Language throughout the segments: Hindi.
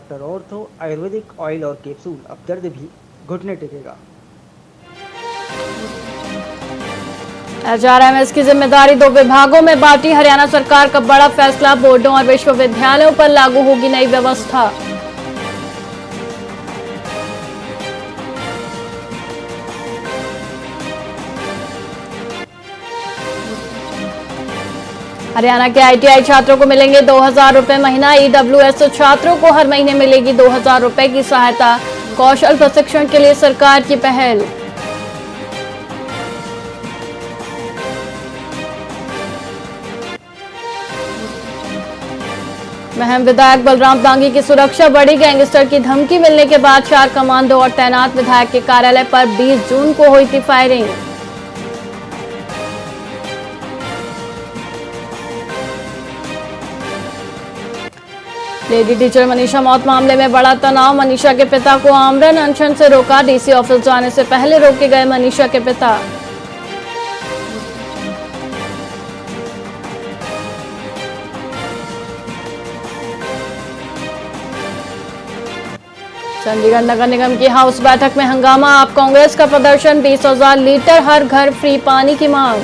डॉक्टर ऑर्थो आयुर्वेदिक ऑयल और कैप्सूल, अब दर्द भी घुटने टेकेगा। एचआरएमएस की जिम्मेदारी 2 विभागों में बांटी। हरियाणा सरकार का बड़ा फैसला, बोर्डों और विश्वविद्यालयों पर लागू होगी नई व्यवस्था। हरियाणा के आईटीआई छात्रों को मिलेंगे 2000 रुपए महीना। ईडब्ल्यूएस छात्रों को हर महीने मिलेगी 2000 रुपए की सहायता। कौशल प्रशिक्षण के लिए सरकार की पहल। महम विधायक बलराम दांगी की सुरक्षा बढ़ी। गैंगस्टर की धमकी मिलने के बाद 4 कमांडो और तैनात विधायक के कार्यालय पर 20 जून को हुई थी फायरिंग। लेडी टीचर मनीषा मौत मामले में बड़ा तनाव। मनीषा के पिता को आमरण अनशन से रोका। डीसी ऑफिस जाने से पहले रोके गए मनीषा के पिता। चंडीगढ़ नगर निगम की हाउस बैठक में हंगामा। आप कांग्रेस का प्रदर्शन। 20,000 लीटर हर घर फ्री पानी की मांग।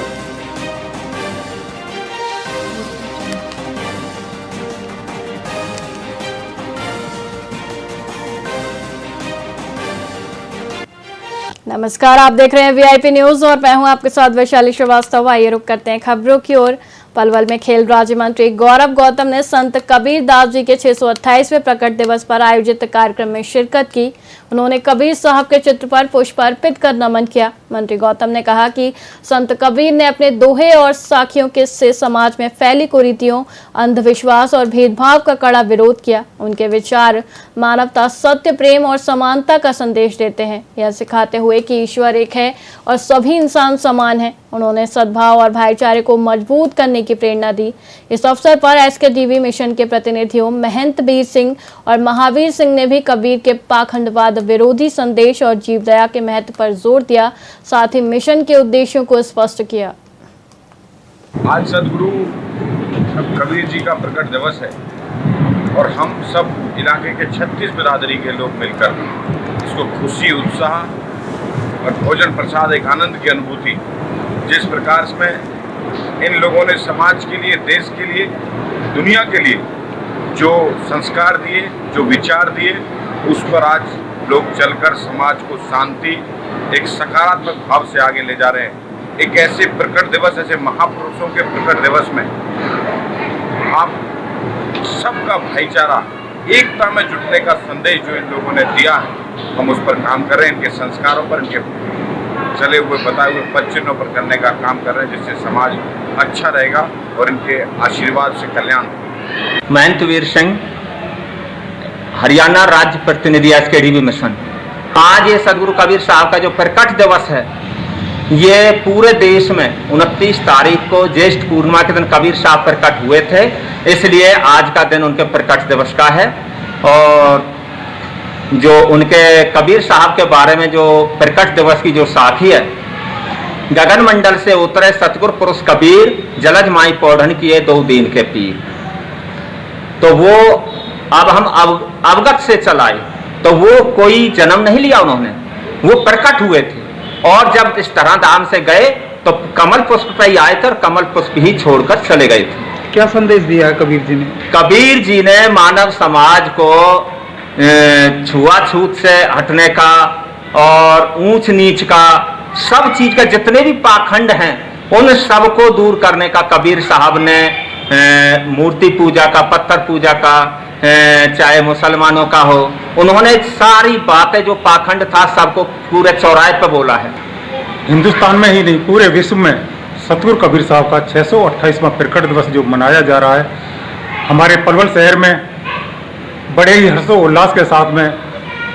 नमस्कार, आप देख रहे हैं वीआईपी न्यूज और मैं हूं आपके साथ वैशाली श्रीवास्तव। आइए रुक करते हैं खबरों की ओर। पलवल में खेल राज्य मंत्री गौरव गौतम ने संत कबीर दास जी के 628वें प्रकट दिवस पर आयोजित कार्यक्रम में शिरकत की। उन्होंने कबीर साहब के चित्र पर पुष्प अर्पित कर नमन किया। मंत्री गौतम ने कहा कि संत कबीर ने अपने दोहे और साखियों के से समाज में फैली कुरीतियों, अंधविश्वास और भेदभाव का कड़ा विरोध किया। उनके विचार मानवता, सत्य, प्रेम और समानता का संदेश देते हैं, यह सिखाते हुए कि ईश्वर एक है और सभी इंसान समान हैं। उन्होंने सद्भाव और भाईचारे को मजबूत करने की प्रेरणा दी। इस अवसर पर एसकेडीवी मिशन के प्रतिनिधियों महंत बीर सिंह और महावीर सिंह ने भी कबीर के पाखंडवाद विरोधी संदेश और जीव दया के महत्व पर जोर दिया। साथ ही मिशन के उद्देश्यों को स्पष्ट किया। आज सदगुरु कबीर जी का प्रकट दिवस है और हम सब इलाके के 36 बिरादरी के लोग मिलकर इसको खुशी, उत्साह और भोजन प्रसाद, एक आनंद की अनुभूति, जिस प्रकार में इन लोगों ने समाज के लिए, देश के लिए, दुनिया के लिए जो संस्कार दिए, जो विचार दिए, उस पर आज लोग चलकर समाज को शांति, एक सकारात्मक भाव से आगे ले जा रहे हैं। एक ऐसे प्रकट दिवस, ऐसे महापुरुषों के प्रकट दिवस में आप सबका भाईचारा, एकता में जुटने का संदेश जो इन लोगों ने दिया है, हम उस पर काम कर रहे हैं। इनके संस्कारों पर, इनके चले हुए बताए हुए पद चिन्हों पर करने का काम कर रहे हैं, जिससे समाज अच्छा रहेगा और इनके आशीर्वाद से कल्याण होगा। महंत वीर सिंह, हरियाणा राज्य प्रतिनिधि एसकेडीवी मिशन। आज ये सदगुरु कबीर साहब का जो प्रकट दिवस है, ये पूरे देश में 29 तारीख को ज्येष्ठ पूर्णिमा के दिन कबीर साहब प्रकट हुए थे, इसलिए आज का दिन उनके प्रकट दिवस का है। और जो उनके कबीर साहब के बारे में जो प्रकट दिवस की जो साखी है, गगन मंडल से उतरे सतगुर पुरुष कबीर, जलज माई पौढ़न किए 2 दीन के पीर। तो वो अब हम अवगत से चलाए तो वो कोई जन्म नहीं लिया उन्होंने, वो प्रकट हुए थे। और जब इस तरह धाम से गए तो कमल पुष्प पे ही आए थे और कमल पुष्प ही छोड़कर चले गए थे। क्या संदेश दिया है कबीर जी ने? कबीर जी ने मानव समाज को छुआछूत से हटने का और ऊंच नीच का, सब चीज का, जितने भी पाखंड हैं उन सब को दूर करने का कबीर साहब ने मूर्ति पूजा का, पत्थर पूजा का, चाहे मुसलमानों का हो, उन्होंने सारी बातें जो पाखंड था सबको पूरे चौराहे पर बोला है। हिंदुस्तान में ही नहीं पूरे विश्व में सतगुरु कबीर साहब का 628वां प्रकट दिवस जो मनाया जा रहा है, हमारे पलवल शहर में बड़े ही हर्षोल्लास के साथ में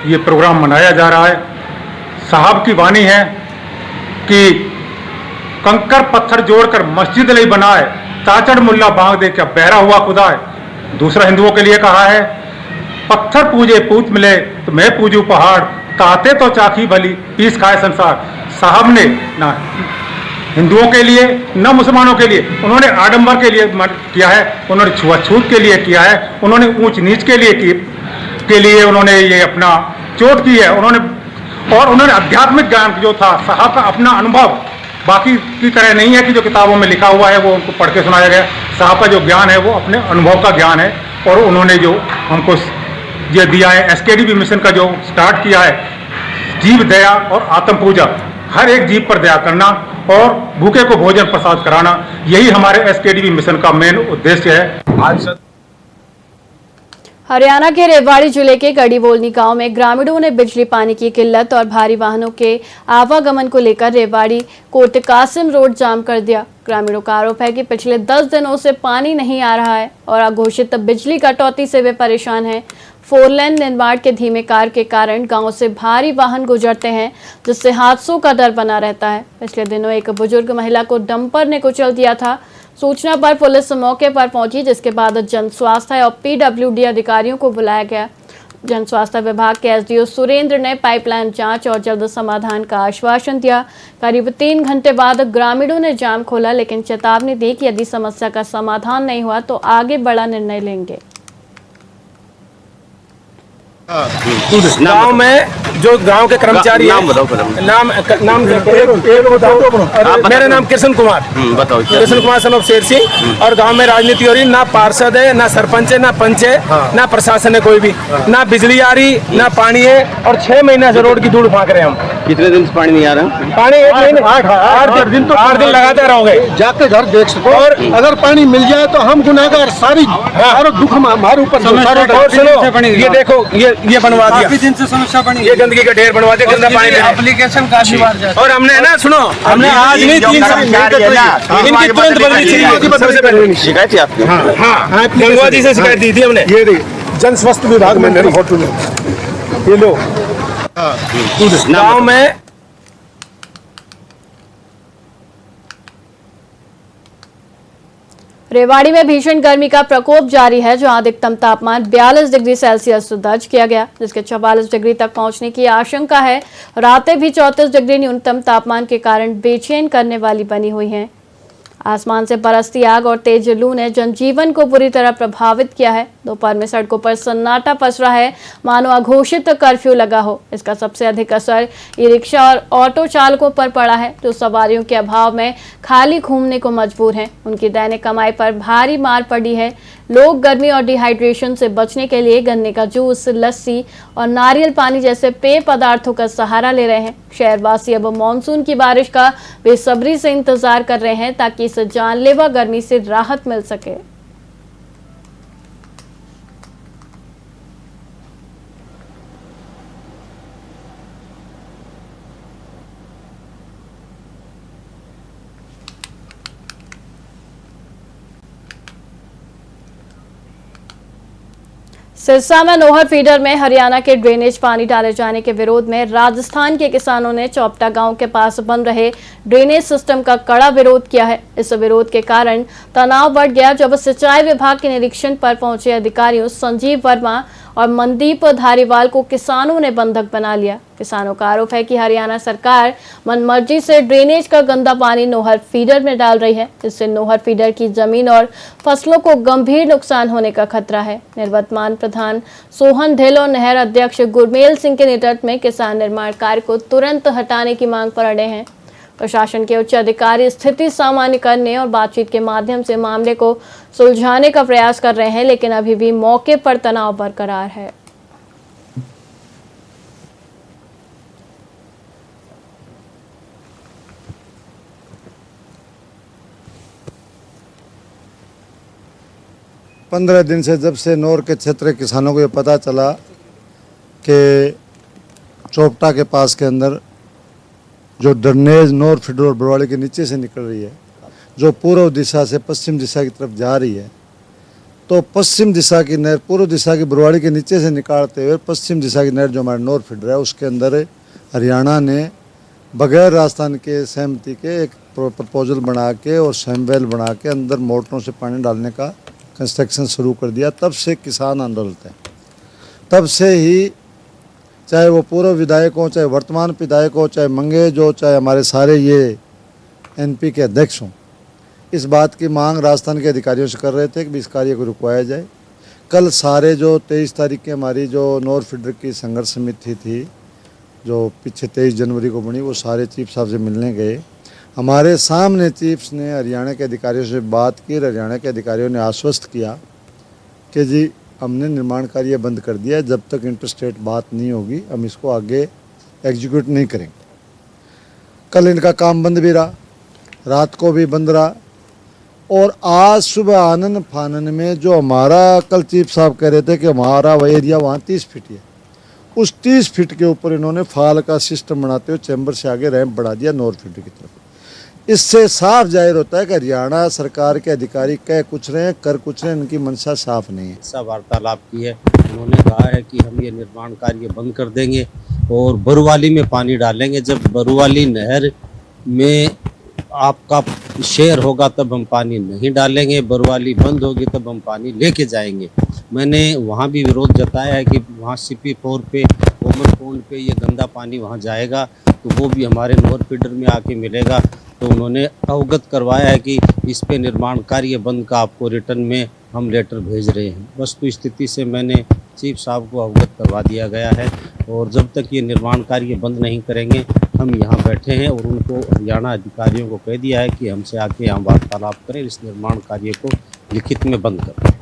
ये प्रोग्राम मनाया जा रहा है। साहब की वाणी है कि कंकर पत्थर जोड़कर मस्जिद नहीं बनाए, चाचड़ मुल्ला बांग दे क्या बहरा हुआ खुदा है। दूसरा हिंदुओं के लिए कहा है, पत्थर पूजे पूछ मिले तो मैं पूजू पहाड़, ताते तो चाखी भली पीस खाए संसार। साहब ने ना हिंदुओं के लिए न मुसलमानों के लिए, उन्होंने आडंबर के लिए किया है, उन्होंने छुआछूत के लिए किया है, उन्होंने ऊंच नीच के लिए की उसके लिए उन्होंने ये अपना चोट की है। उन्होंने आध्यात्मिक ज्ञान जो था, साहब का अपना अनुभव, बाकी की तरह नहीं है कि जो किताबों में लिखा हुआ है वो उनको पढ़ के सुनाया गया। साहब का जो ज्ञान है वो अपने अनुभव का ज्ञान है, और उन्होंने जो हमको ये दिया है, एसकेडीपी मिशन का जो स्टार्ट किया है, जीव दया और आत्म पूजा, हर एक जीव पर दया करना और भूखे को भोजन प्रसाद कराना, यही हमारे एसकेडीपी मिशन का मेन उद्देश्य है। आज हरियाणा के रेवाड़ी जिले के गढ़ीबोलनी गांव में ग्रामीणों ने बिजली पानी की किल्लत और भारी वाहनों के आवागमन को लेकर रेवाड़ी कोट कासिम रोड जाम कर दिया। ग्रामीणों का आरोप है कि पिछले 10 दिनों से पानी नहीं आ रहा है और अघोषित बिजली कटौती से वे परेशान हैं। 4 लेन निर्माण के धीमे कार्य के कारण गांव से भारी वाहन गुजरते हैं, जिससे हादसों का डर बना रहता है। पिछले दिनों एक बुजुर्ग महिला को डंपर ने कुचल दिया था। सूचना पर पुलिस मौके पर पहुंची, जिसके बाद जन स्वास्थ्य और पीडब्ल्यूडी अधिकारियों को बुलाया गया। जन स्वास्थ्य विभाग के एसडीओ सुरेंद्र ने पाइपलाइन जांच और जल्द समाधान का आश्वासन दिया। करीब 3 घंटे बाद ग्रामीणों ने जाम खोला, लेकिन चेतावनी दी कि यदि समस्या का समाधान नहीं हुआ तो आगे बड़ा निर्णय लेंगे। गांव में जो गांव के कर्मचारी नाम बताओ। मेरा नाम कृष्ण कुमार, बताओ। Krishna Kumar son of Sher Singh. और गांव में राजनीति हो रही, ना पार्षद है, ना सरपंच है, ना पंच है, ना प्रशासन है कोई भी, ना बिजली आ रही, ना पानी है। और 6 महीने से रोड की धूल फाँक रहे हैं हम। कितने दिन से पानी नहीं आ रहा? पानी 1 महीने 8 दिन तो 8 दिन लगातार रहोगे। जाके घर देख सको, और अगर पानी मिल जाए तो हम गुनाहगार सारी दुख हमारे ऊपर। और सुनो, ये देखो, ये बनवा दिया, काफी दिन से समस्या बनी, ये गंदगी का ढेर बनवा दिया, गंदा पानी एप्लीकेशन काफी बार जाए। और हमने ना, सुनो, हमने आज नहीं 3 साल इनकी तुरंत बदली चाहिए। शिकायत थी आपकी? हाँ, गंगवा जी से शिकायत दी थी हमने। ये जन स्वास्थ्य विभाग में मेरी फोटो ले, ये लो। गाँव में रेवाड़ी में भीषण गर्मी का प्रकोप जारी है, जहां अधिकतम तापमान 42 डिग्री सेल्सियस दर्ज किया गया, जिसके 44 डिग्री तक पहुंचने की आशंका है। रातें भी 34 डिग्री न्यूनतम तापमान के कारण बेचैन करने वाली बनी हुई हैं। आसमान से बरसती आग और तेज लू ने जनजीवन को बुरी तरह प्रभावित किया है। दोपहर में सड़कों पर सन्नाटा पसरा रहा है, मानो अघोषित कर्फ्यू लगा हो। इसका सबसे अधिक असर ई रिक्शा और ऑटो चालकों पर पड़ा है, जो सवारियों के अभाव में खाली घूमने को मजबूर हैं। उनकी दैनिक कमाई पर भारी मार पड़ी है। लोग गर्मी और डिहाइड्रेशन से बचने के लिए गन्ने का जूस, लस्सी और नारियल पानी जैसे पेय पदार्थों का सहारा ले रहे हैं। शहरवासी अब मानसून की बारिश का बेसब्री से इंतजार कर रहे हैं, ताकि इस जानलेवा गर्मी से राहत मिल सके। सिरसा में नोहर फीडर में हरियाणा के ड्रेनेज पानी डाले जाने के विरोध में राजस्थान के किसानों ने चौपटा गांव के पास बन रहे ड्रेनेज सिस्टम का कड़ा विरोध किया है। इस विरोध के कारण तनाव बढ़ गया, जब सिंचाई विभाग के निरीक्षण पर पहुंचे अधिकारियों संजीव वर्मा और मनदीप धारीवाल को किसानों ने बंधक बना लिया। किसानों का आरोप है कि हरियाणा सरकार मनमर्जी से ड्रेनेज का गंदा पानी नोहर फीडर में डाल रही है, जिससे नोहर फीडर की जमीन और फसलों को गंभीर नुकसान होने का खतरा है। निवर्तमान प्रधान सोहन ढिल और नहर अध्यक्ष गुरमेल सिंह के नेतृत्व में किसान निर्माण कार्य को तुरंत हटाने की मांग पर अड़े हैं। प्रशासन के उच्च अधिकारी स्थिति सामान्य करने और बातचीत के माध्यम से मामले को सुलझाने का प्रयास कर रहे हैं, लेकिन अभी भी मौके पर तनाव बरकरार है। पंद्रह दिन से जब से नौर के क्षेत्र के किसानों को ये पता चला कि चौपटा के पास के अंदर जो ड्रेनेज नौर फीडर और बरवाड़ी के नीचे से निकल रही है, जो पूर्व दिशा से पश्चिम दिशा की तरफ जा रही है, तो पश्चिम दिशा की नहर पूर्व दिशा की बरवाड़ी के नीचे से निकालते हुए पश्चिम दिशा की नहर जो हमारा नौर फीडर है, उसके अंदर हरियाणा ने बगैर राजस्थान के सहमति के एक प्रपोजल बना के और सैमवेल बना के अंदर मोटरों से पानी डालने का कंस्ट्रक्शन शुरू कर दिया। तब से किसान आंदोलित हैं। तब से ही चाहे वो पूर्व विधायक हो, चाहे वर्तमान विधायक हो, चाहे मंगेज हो, चाहे हमारे सारे ये एनपी के अध्यक्ष हों, इस बात की मांग राजस्थान के अधिकारियों से कर रहे थे कि इस कार्य को रुकवाया जाए, कल सारे जो 23 तारीख की हमारी जो नॉर्थ फीडर की संघर्ष समिति थी जो पीछे 23 जनवरी को बनी, वो सारे चीफ साहब से मिलने गए। हमारे सामने चीफ्स ने हरियाणा के अधिकारियों से बात की और हरियाणा के अधिकारियों ने आश्वस्त किया कि जी हमने निर्माण कार्य बंद कर दिया है, जब तक इंटरस्टेट बात नहीं होगी हम इसको आगे एग्जीक्यूट नहीं करेंगे। कल इनका काम बंद भी रहा, रात को भी बंद रहा, और आज सुबह आनन फानन में जो हमारा कल चीफ साहब कह रहे थे कि हमारा वह एरिया वहाँ 30 फीट है, उस 30 फीट के ऊपर इन्होंने फाल का सिस्टम बनाते हुए चैम्बर से आगे रैंप बढ़ा दिया नॉर्थ फीट की तरफ। इससे साफ जाहिर होता है कि हरियाणा सरकार के अधिकारी कह कुछ रहे हैं, कर कुछ रहे हैं, इनकी मंशा साफ नहीं है। ऐसा वार्तालाप की है, उन्होंने कहा है कि हम ये निर्माण कार्य बंद कर देंगे और बरुवाली में पानी डालेंगे। जब बरुवाली नहर में आपका शेयर होगा तब हम पानी नहीं डालेंगे, बरुवाली बंद होगी तब हम पानी लेके जाएंगे। मैंने वहाँ भी विरोध जताया है कि वहाँ CP4 पे ओमन पोंड पे ये गंदा पानी वहाँ जाएगा तो वो भी हमारे नॉर्थ फीडर में आके मिलेगा। तो उन्होंने अवगत करवाया है कि इस पे निर्माण कार्य बंद का आपको रिटर्न में हम लेटर भेज रहे हैं। वस्तु स्थिति से मैंने चीफ साहब को अवगत करवा दिया गया है और जब तक ये निर्माण कार्य बंद नहीं करेंगे हम यहाँ बैठे हैं और उनको हरियाणा अधिकारियों को कह दिया है कि हमसे आके यहाँ वार्तालाप करें, इस निर्माण कार्य को लिखित में बंद करें।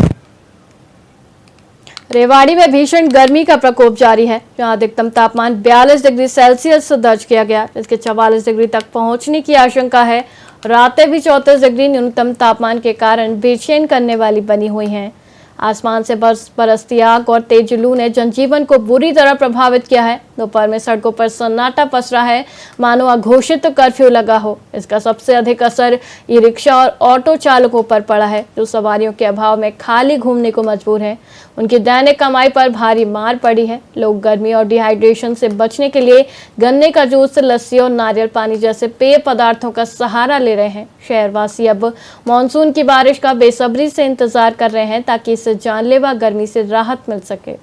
रेवाड़ी में भीषण गर्मी का प्रकोप जारी है, जहां अधिकतम तापमान 42 डिग्री सेल्सियस दर्ज किया गया, जिसके 44 डिग्री तक पहुंचने की आशंका है। रातें भी 34 डिग्री न्यूनतम तापमान के कारण बेचैन करने वाली बनी हुई हैं। आसमान से बरसती आग और तेज लू ने जनजीवन को बुरी तरह प्रभावित किया है। दोपहर में सड़कों पर सन्नाटा पसरा है, मानो अघोषित कर्फ्यू लगा हो। इसका सबसे अधिक असर ई रिक्शा और ऑटो चालकों पर पड़ा है, जो सवारियों के अभाव में खाली घूमने को मजबूर हैं। उनकी दैनिक कमाई पर भारी मार पड़ी है। लोग गर्मी और डिहाइड्रेशन से बचने के लिए गन्ने का जूस, लस्सी और नारियल पानी जैसे पेय पदार्थों का सहारा ले रहे हैं। शहरवासी अब मानसून की बारिश का बेसब्री से इंतजार कर रहे हैं ताकि इस जानलेवा गर्मी से राहत मिल सके।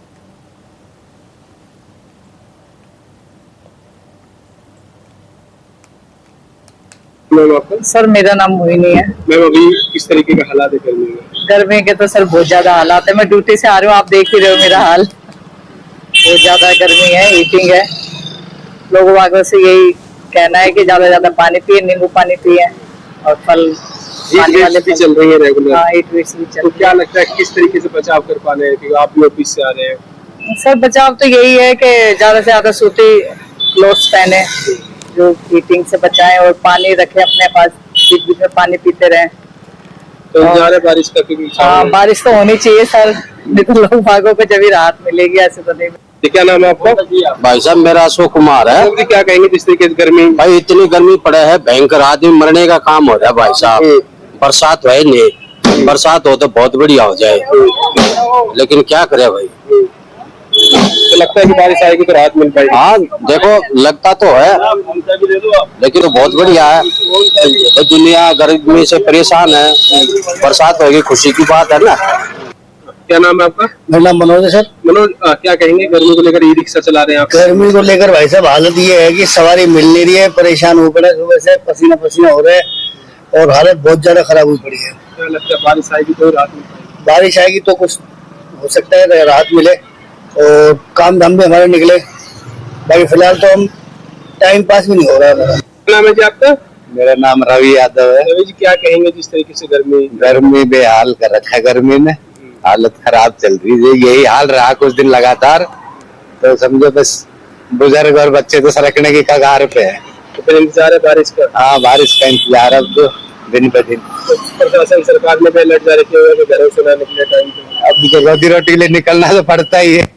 सर मेरा नाम मोहिनी है। मैम अभी किस तरीके का हालात है गर्मी में? गर्मी के तो सर बहुत ज्यादा हालात है। मैं ड्यूटी से आ रही हूँ, आप देख ही रहे हो मेरा हाल। बहुत ज्यादा गर्मी है, हीटिंग है। लोगों वालों से यही कहना है कि ज्यादा ज्यादा पानी पिए, नींबू पानी पिए और फल पानी वाले भी चल रही है रेगुलर। हाँ, हीट वेव्स भी चल। तो क्या लगता है किस तरीके से बचाव कर पा रहे हैं कि आप भी ऑफिस से आ रहे हैं? सर बचाव तो यही है कि ज्यादा से ज्यादा सूती क्लोथ्स पहने जो हीटिंग से बचाएं और पानी रखें अपने पास, बीच बीच में पानी पीते रहें। तो इंतजार है बारिश का? क्योंकि हाँ, बारिश तो होनी चाहिए सर, नहीं तो लोग भागों को जब राहत मिलेगी, ऐसे तो नहीं। क्या नाम है आपका? भाई साहब मेरा अशोक कुमार है। तो क्या कहेंगे जिस तरीके से गर्मी? भाई इतनी गर्मी पड़े है, भयंकर आदमी मरने का काम हो रहा है भाई साहब। बरसात है नहीं, बरसात हो तो बहुत बढ़िया हो जाए, लेकिन क्या करे भाई। तो लगता है कि बारिश आएगी तो राहत मिल पाएगी? हाँ देखो लगता तो है, लेकिन तो बहुत बढ़िया है। तो दुनिया गर्मी से परेशान है, बरसात होगी खुशी की बात है ना। क्या नाम है आपका? मेरा नाम मनोज है सर। मनोज, क्या कहेंगे गर्मी को लेकर? ई रिक्शा चला रहे हैं आप? गर्मी को लेकर भाई साहब हालत ये है कि सवारी मिल नहीं रही है, परेशान हो पड़े, सुबह से पसीना पसीना हो रहे हैं और हालत बहुत ज्यादा खराब हुई पड़ी है। क्या लगता है बारिश आएगी तो राहत मिल पाएगी? बारिश आएगी तो कुछ हो सकता है राहत मिले और काम धाम भी हमारे निकले। बाकी फिलहाल तो हम टाइम पास भी नहीं हो रहा है हमारा। क्या नाम है जी आपका? मेरा नाम रवि यादव है। रवि जी, क्या कहेंगे जिस तरीके से गर्मी बेहाल कर रखा है, गर्मी में हालत खराब चल रही है। यही हाल रहा कुछ दिन लगातार, तो समझो बस बुजुर्ग और बच्चे तो सरकने की कगार पे है। तो फिर इंतजार है बारिश का? हाँ, बारिश का इंतजार अब तो दिन ब दिन। तो प्रशासन सरकार ने भी अलर्ट जारी किया हुआ है कि घरों से ना निकले टाइम पे। अब तो रोजी रोटी के लिए निकलना तो पड़ता ही है।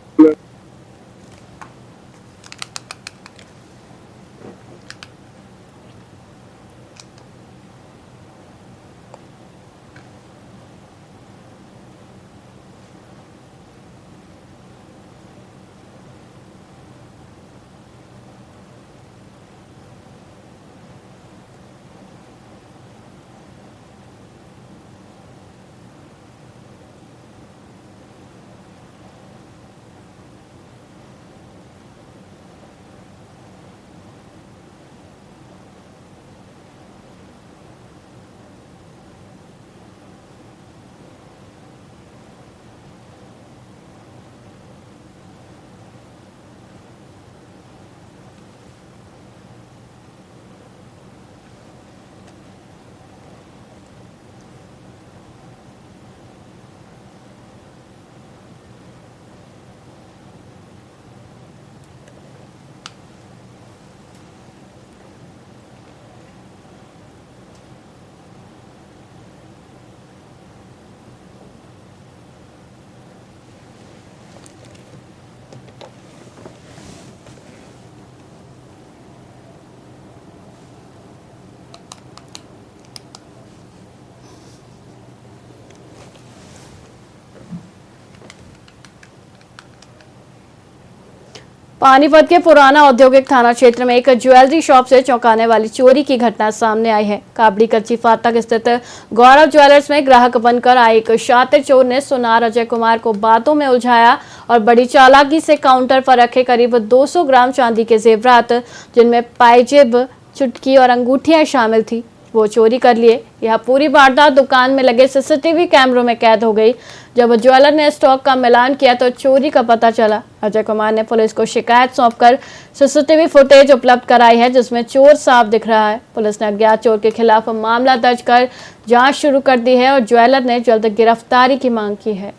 पानीपत के पुराना औद्योगिक थाना क्षेत्र में एक ज्वेलरी शॉप से चौंकाने वाली चोरी की घटना सामने आई है। काबड़ी कच्ची फाटक स्थित गौरव ज्वेलर्स में ग्राहक बनकर आए एक शातिर चोर ने सुनार अजय कुमार को बातों में उलझाया और बड़ी चालाकी से काउंटर पर रखे करीब 200 ग्राम चांदी के जेवरात, जिनमें पायजेब, चुटकी और अंगूठियां शामिल थी, वो चोरी कर लिए। यह पूरी वारदात दुकान में लगे सीसीटीवी कैमरों में कैद हो गई। जब ज्वेलर ने स्टॉक का मिलान किया तो चोरी का पता चला। अजय कुमार ने पुलिस को शिकायत सौंपकर सीसीटीवी फुटेज उपलब्ध कराई है, जिसमें चोर साफ दिख रहा है। पुलिस ने अज्ञात चोर के खिलाफ मामला दर्ज कर जांच शुरू कर दी है और ज्वेलर ने जल्द गिरफ्तारी की मांग की है।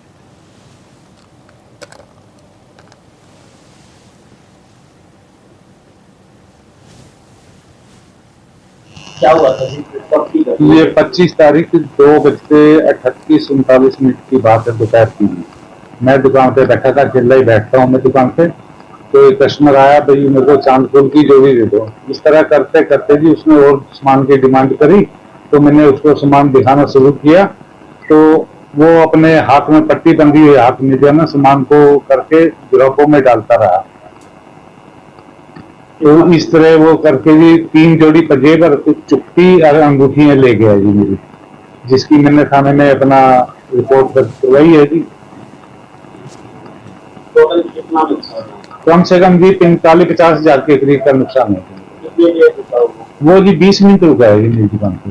क्या हुआ था? ये 25 तारीख 2:38:39 की बात है, दोपहर की। मैं दुकान पे बैठा था, अकेला ही बैठता हूँ मैं दुकान पे। तो एक कस्टमर आया, भाई मेरे को चांद फूल की जोड़ी दे दो। इस तरह करते करते जी उसने और सामान की डिमांड करी, तो मैंने उसको सामान दिखाना शुरू किया। तो वो अपने हाथ में पट्टी बंधी हुई हाथ में जो है ना सामान को करके गिरोपों में डालता रहा। तो इस तरह वो करके जी 3 जोड़ी पंजेब और कुछ चुटकी और अंगूठियां ले गया जी मेरी, जिसकी मैंने थाने में अपना रिपोर्ट दर्ज करवाई है जी। टोटल कितना नुकसान? कम से कम जी 45-50 हजार के करीब का नुकसान है। वो जी 20 मिनट रुका है जी मेरी दुकान पे।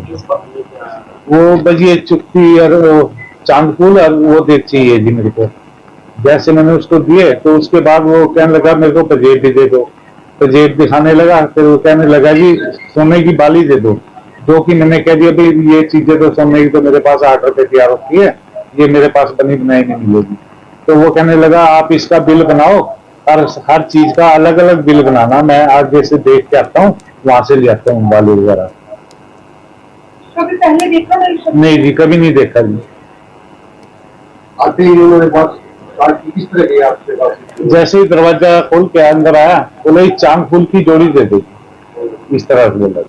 वो बस ये चुटकी और चांद फूल और वो दे चाहिए जी मेरे को। जैसे मैंने उसको दिए तो उसके बाद वो कहने लगा मेरे को पंजेब भी दे दो। पंजेब दिखाने लगा, फिर वो कहने लगा जी सोने की बाली दे दो, जो कि मैंने कह दिया भाई ये चीजें तो सोने की तो मेरे पास 8 रुपए की होती है, ये मेरे पास बनी बनाई नहीं मिलेगी। तो वो कहने लगा आप इसका बिल बनाओ और हर चीज का अलग अलग बिल बनाना, मैं आगे से देख के आता हूँ, वहां से ले आता हूँ बाली वगैरह। कभी पहले देखा नहीं जी, कभी नहीं देखा जी। आते ही उन्होंने बात किस तरह की आपसे बात? जैसे ही दरवाजा खोल के अंदर आया, बोले चांद फूल की जोड़ी दे दो, इस तरह से बोला।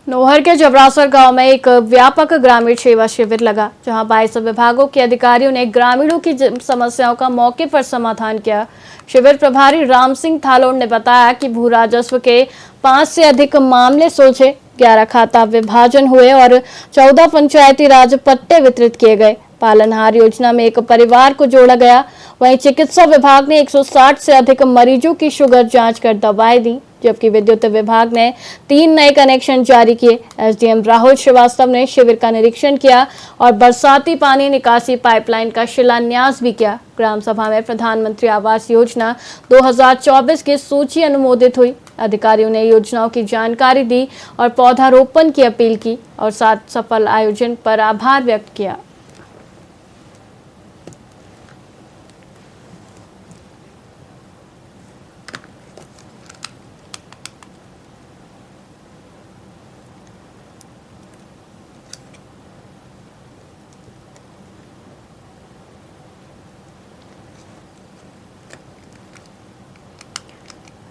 नोहर के जबरासर गांव में एक व्यापक ग्रामीण सेवा शिविर लगा, जहां 22 विभागों के अधिकारियों ने ग्रामीणों की समस्याओं का मौके पर समाधान किया। शिविर प्रभारी राम सिंह थालोड़ ने बताया कि भू राजस्व के 5 से अधिक मामले सुलझे, 11 खाता विभाजन हुए और 14 पंचायती राज पट्टे वितरित किए गए। पालनहार योजना में एक परिवार को जोड़ा गया। वहीं चिकित्सा विभाग ने 160 से अधिक मरीजों की शुगर जांच कर दवाएं दी, जबकि विद्युत विभाग ने 3 नए कनेक्शन जारी किए। एसडीएम राहुल श्रीवास्तव ने शिविर का निरीक्षण किया और बरसाती पानी निकासी पाइपलाइन का शिलान्यास भी किया। ग्राम सभा में प्रधानमंत्री आवास योजना 2024 की सूची अनुमोदित हुई। अधिकारियों ने योजनाओं की जानकारी दी और पौधारोपण की अपील की और साथ सफल आयोजन पर आभार व्यक्त किया।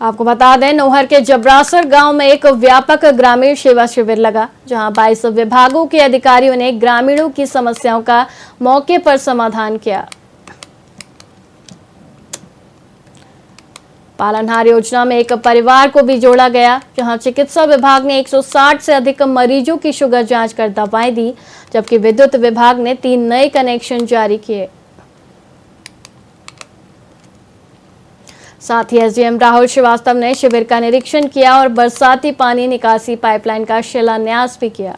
आपको बता दें, नोहर के जबरासर गांव में एक व्यापक ग्रामीण सेवा शिविर लगा, जहां 22 विभागों के अधिकारियों ने ग्रामीणों की समस्याओं का मौके पर समाधान किया। पालनहार योजना में एक परिवार को भी जोड़ा गया, जहां चिकित्सा विभाग ने 160 से अधिक मरीजों की शुगर जांच कर दवाएं दी, जबकि विद्युत विभाग ने 3 नए कनेक्शन जारी किए। साथ ही एसडीएम राहुल श्रीवास्तव ने शिविर का निरीक्षण किया और बरसाती पानी निकासी पाइपलाइन का शिलान्यास भी किया।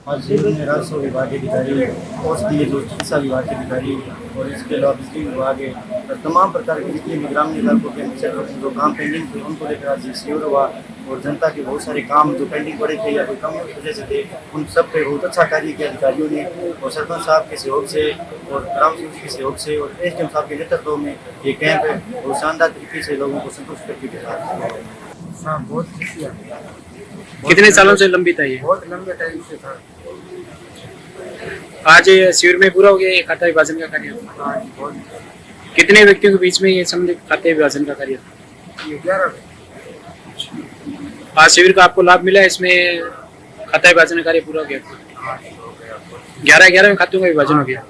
आज शिविर में राजस्व विभाग के अधिकारी, औषधीय जो चिकित्सा विभाग के अधिकारी और इसके अलावा बिजली विभाग है और तमाम प्रकार के जितने भी ग्रामीण इलाकों के अंदर जो काम पेंडिंग थे उनको लेकर आज शिविर हुआ और जनता के बहुत सारे काम जो पेंडिंग पड़े थे या कोई कमियों की वजह से थे उन सब पे बहुत अच्छा कार्य किया अधिकारियों ने और सरपंच साहब के सहयोग से और ग्राम सेवक के सहयोग से और एसडीएम साहब के नेतृत्व में ये कैंप है और शानदार तरीके से लोगों को संतुष्ट करके के साथ। हाँ, बहुत खुशी है। कितने सालों से लंबित है ये? बहुत लंबे टाइम से था। आज शिविर में पूरा हो गया ये खाता विभाजन का कार्य? कितने व्यक्तियों के बीच में ये सम्मिलित खाता विभाजन का कार्य था? 11। आज शिविर का आपको लाभ मिला है, इसमें खाता विभाजन का कार्य पूरा हो गया? 11 में खातों का विभाजन हो गया।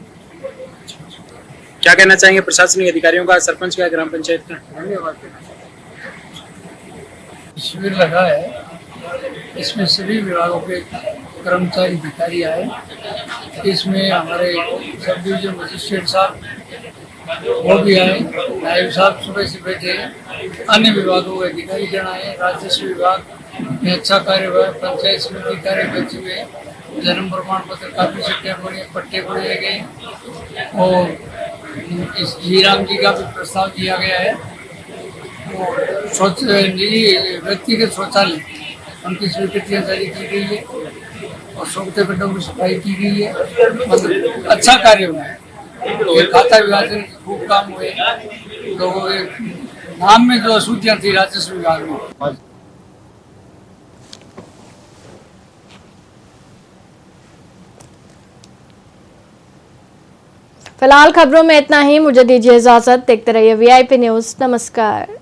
क्या कहना चाहेंगे प्रशासनिक अधिकारियों का, सरपंच का, ग्राम पंचायत का? धन्यवाद। शिविर लगा है, इसमें सभी विभागों के कर्मचारी अधिकारी आए। इसमें हमारे सब डिवीजन मजिस्ट्रेट साहब वो भी आए, नायब साहब सुबह से बैठे, अन्य विभागों के अधिकारी जन आए। राजस्व विभाग में अच्छा कार्य हुआ, पंचायत समिति कार्य बचे हुए, जन्म प्रमाण पत्र काफी पट्टे बनाए गए और इस जीराम जी का भी प्रस्ताव दिया गया है। व्यक्तिगत शौचालय उनकी स्वीकृतियाँ जारी की गई है और सोखते पेटों की सफाई की गई है। मतलब अच्छा कार्य हुआ है। ये खाता विभाजन खूब काम हुए, लोगों के नाम में जो अशुद्धियाँ थी राजस्व विभाग में। फिलहाल खबरों में इतना ही। मुझे दीजिए इजाजत। देखते रहिए VIP न्यूज़। नमस्कार।